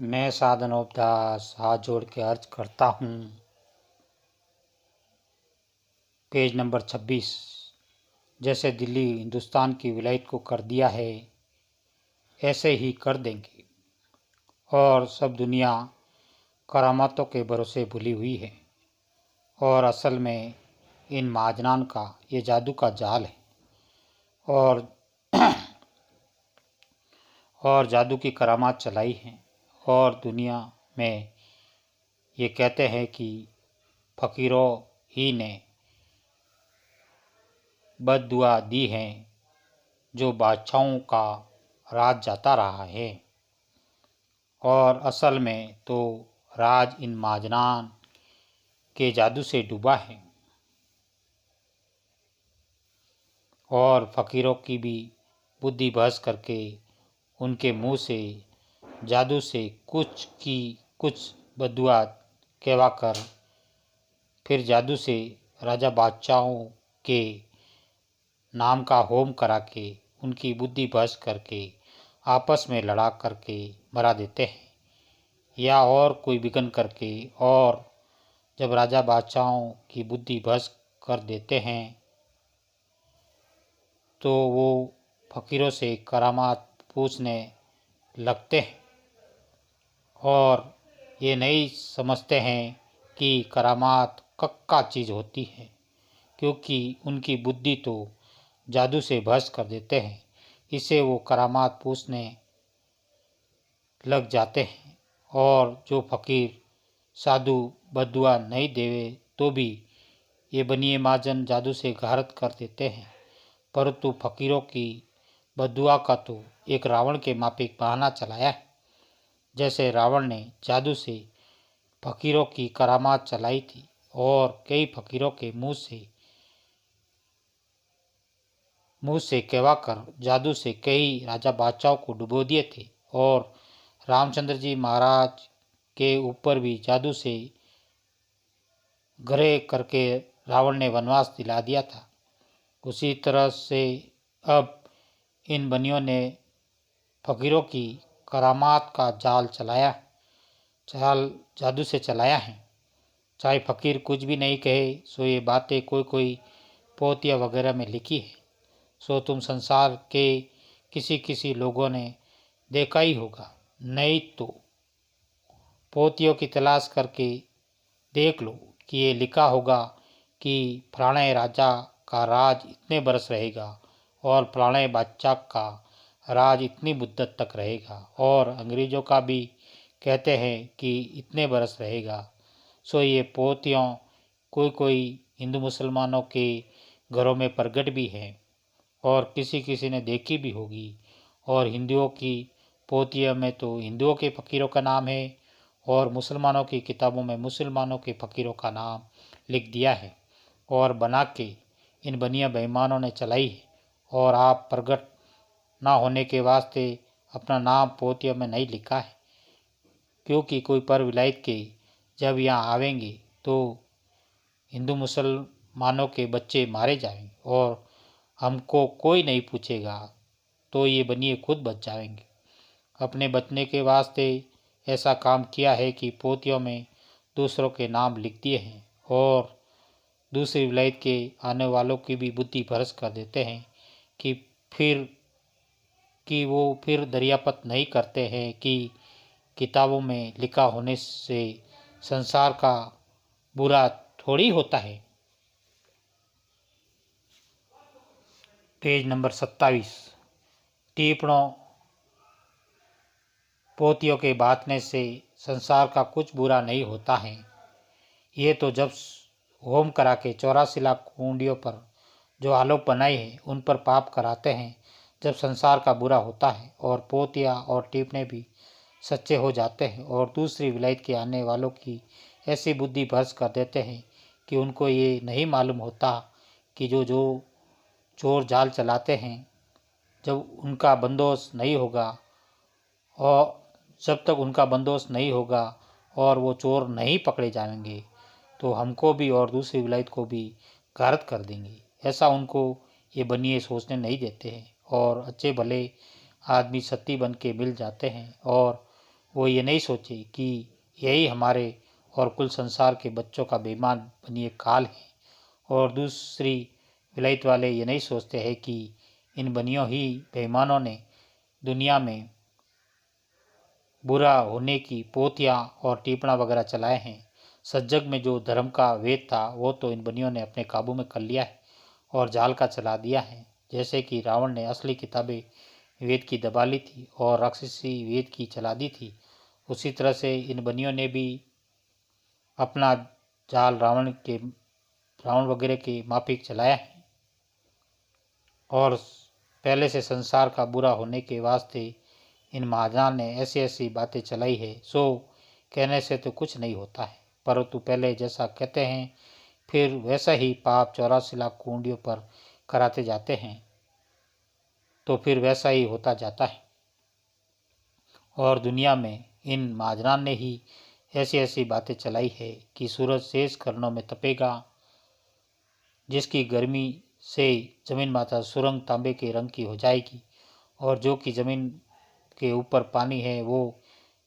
मैं साधनों दास हाथ जोड़ के अर्ज करता हूँ। Page number 26। जैसे दिल्ली हिंदुस्तान की विलायत को कर दिया है, ऐसे ही कर देंगे। और सब दुनिया करामातों के भरोसे भुली हुई है, और असल में इन महाजनान का ये जादू का जाल है। और जादू की करामात चलाई है, और दुनिया में ये कहते हैं कि फ़कीरों ही ने बद्दुआ दी है, जो बादशाहों का राज जाता रहा है। और असल में तो राज इन महाजनान के जादू से डूबा है, और फ़कीरों की भी बुद्धि बहस करके उनके मुंह से जादू से कुछ बद्दुआ कहवा कर फिर जादू से राजा बादशाहों के नाम का होम करा के उनकी बुद्धि बहस करके आपस में लड़ा करके मरा देते हैं, या और कोई विघन करके। और जब राजा बादशाहों की बुद्धि बहस कर देते हैं तो वो फ़कीरों से करामात पूछने लगते हैं, और ये नहीं समझते हैं कि करामात कक्का चीज़ होती है, क्योंकि उनकी बुद्धि तो जादू से बहस कर देते हैं। इसे वो करामात पूछने लग जाते हैं, और जो फ़कीर साधु बद्दुआ नहीं देवे तो भी ये बनिए महाजन जादू से घारत कर देते हैं। परंतु फ़कीरों की बद्दुआ का तो एक रावण के माफिक बहाना चलाया है। जैसे रावण ने जादू से फ़कीरों की करामात चलाई थी, और कई फ़कीरों के मुंह से कहवा कर जादू से कई राजा बादशाहों को डुबो दिए थे। और रामचंद्र जी महाराज के ऊपर भी जादू से ग्रह करके रावण ने वनवास दिला दिया था। उसी तरह से अब इन बनियों ने फ़कीरों की करामात का जाल जादू से चलाया है। चाहे फ़कीर कुछ भी नहीं कहे, सो ये बातें कोई पोतिया वगैरह में लिखी है, सो तुम संसार के किसी लोगों ने देखा ही होगा। नहीं तो पोतियों की तलाश करके देख लो कि ये लिखा होगा कि फलाने राजा का राज इतने बरस रहेगा, और फलाने बादशाह का राज इतनी मुद्दत तक रहेगा, और अंग्रेज़ों का भी कहते हैं कि इतने बरस रहेगा। सो ये पोतियों कोई हिंदू मुसलमानों के घरों में प्रगट भी हैं, और किसी ने देखी भी होगी। और हिंदुओं की पोतियों में तो हिंदुओं के फ़कीरों का नाम है, और मुसलमानों की किताबों में मुसलमानों के फ़कीरों का नाम लिख दिया है, और बना के इन बनिया बेईमानों ने चलाई है। और आप प्रगट ना होने के वास्ते अपना नाम पोतियों में नहीं लिखा है, क्योंकि कोई पर विलायत के जब यहाँ आवेंगे तो हिंदू मुसलमानों के बच्चे मारे जाएंगे, और हमको कोई नहीं पूछेगा, तो ये बनिए खुद बच जाएंगे। अपने बचने के वास्ते ऐसा काम किया है कि पोतियों में दूसरों के नाम लिख दिए हैं, और दूसरी विलायत के आने वालों की भी बुद्धि भ्रष्ट कर देते हैं कि वो फिर दरियापत नहीं करते हैं कि किताबों में लिखा होने से संसार का बुरा थोड़ी होता है। Page number 27। टीपणों पोतियों के बांटने से संसार का कुछ बुरा नहीं होता है। ये तो जब होम करा के 84 लाख कुंडियों पर जो आलोक बनाए हैं उन पर पाप कराते हैं, जब संसार का बुरा होता है, और पोतिया और टीपने भी सच्चे हो जाते हैं, और दूसरी विलायत के आने वालों की ऐसी बुद्धि भ्रष्ट कर देते हैं कि उनको ये नहीं मालूम होता कि जो चोर जाल चलाते हैं, जब उनका बंदोबस्त नहीं होगा, और जब तक उनका बंदोबस्त नहीं होगा और वो चोर नहीं पकड़े जाएंगे, तो हमको भी और दूसरी विलायत को भी गारत कर देंगे। ऐसा उनको ये बनिए सोचने नहीं देते हैं, और अच्छे भले आदमी सत्ती बन के मिल जाते हैं, और वो ये नहीं सोचे कि यही हमारे और कुल संसार के बच्चों का बेईमान बनिए काल है। और दूसरी विलायत वाले ये नहीं सोचते हैं कि इन बनियों ही बेईमानों ने दुनिया में बुरा होने की पोतियाँ और टिप्पणा वगैरह चलाए हैं। सज्जग में जो धर्म का वेद था वो तो इन बनियों ने अपने काबू में कर लिया है और जाल का चला दिया है। जैसे कि रावण ने असली किताबें वेद की दबा ली थी और राक्षसी वेद की चला दी थी, उसी तरह से इन बनियों ने भी अपना जाल रावण वगैरह के माफिक चलाया है। और पहले से संसार का बुरा होने के वास्ते इन महाजान ने ऐसी ऐसी बातें चलाई है, सो कहने से तो कुछ नहीं होता है, परंतु पहले जैसा कहते हैं फिर वैसा ही पाप 84 लाख कुंडियों पर कराते जाते हैं तो फिर वैसा ही होता जाता है। और दुनिया में इन महाजनान ने ही ऐसी ऐसी बातें चलाई है कि सूरज शेष करनों में तपेगा, जिसकी गर्मी से जमीन माता सुरंग तांबे के रंग की हो जाएगी, और जो कि जमीन के ऊपर पानी है वो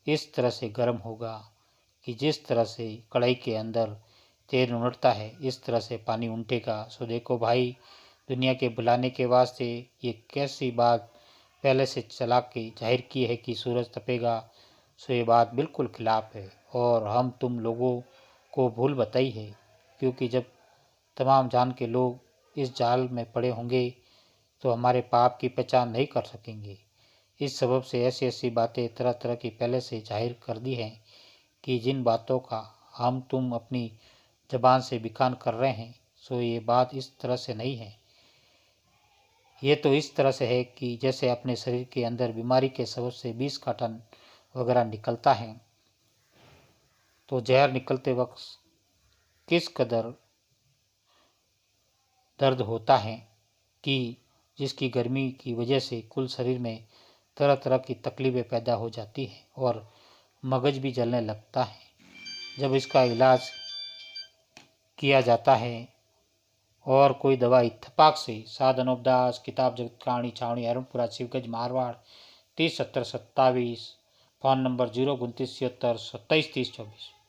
इस तरह से गर्म होगा कि जिस तरह से कढ़ाई के अंदर तेल उमड़ता है इस तरह से पानी उमटेगा। सो देखो भाई, दुनिया के बुलाने के वास्ते ये कैसी बात पहले से चला के जाहिर की है कि सूरज तपेगा। सो ये बात बिल्कुल खिलाफ है और हम तुम लोगों को भूल बताई है, क्योंकि जब तमाम जान के लोग इस जाल में पड़े होंगे तो हमारे पाप की पहचान नहीं कर सकेंगे। इस सबब से ऐसी ऐसी बातें तरह तरह की पहले से जाहिर कर दी हैं कि जिन बातों का हम तुम अपनी जबान से बयान कर रहे हैं, सो ये बात इस तरह से नहीं है। ये तो इस तरह से है कि जैसे अपने शरीर के अंदर बीमारी के सबब से 20 का टन वगैरह निकलता है, तो जहर निकलते वक्त किस कदर दर्द होता है कि जिसकी गर्मी की वजह से कुल शरीर में तरह तरह की तकलीफ़ें पैदा हो जाती हैं और मगज भी जलने लगता है। जब इसका इलाज किया जाता है और कोई दवा इत्तेफाक से साधन उपदास किताब जगत कहानी छावनी अरुणपुरा शिवगंज मारवाड़ 30 70 27, फ़ोन नंबर 0 29 76 27 30 24।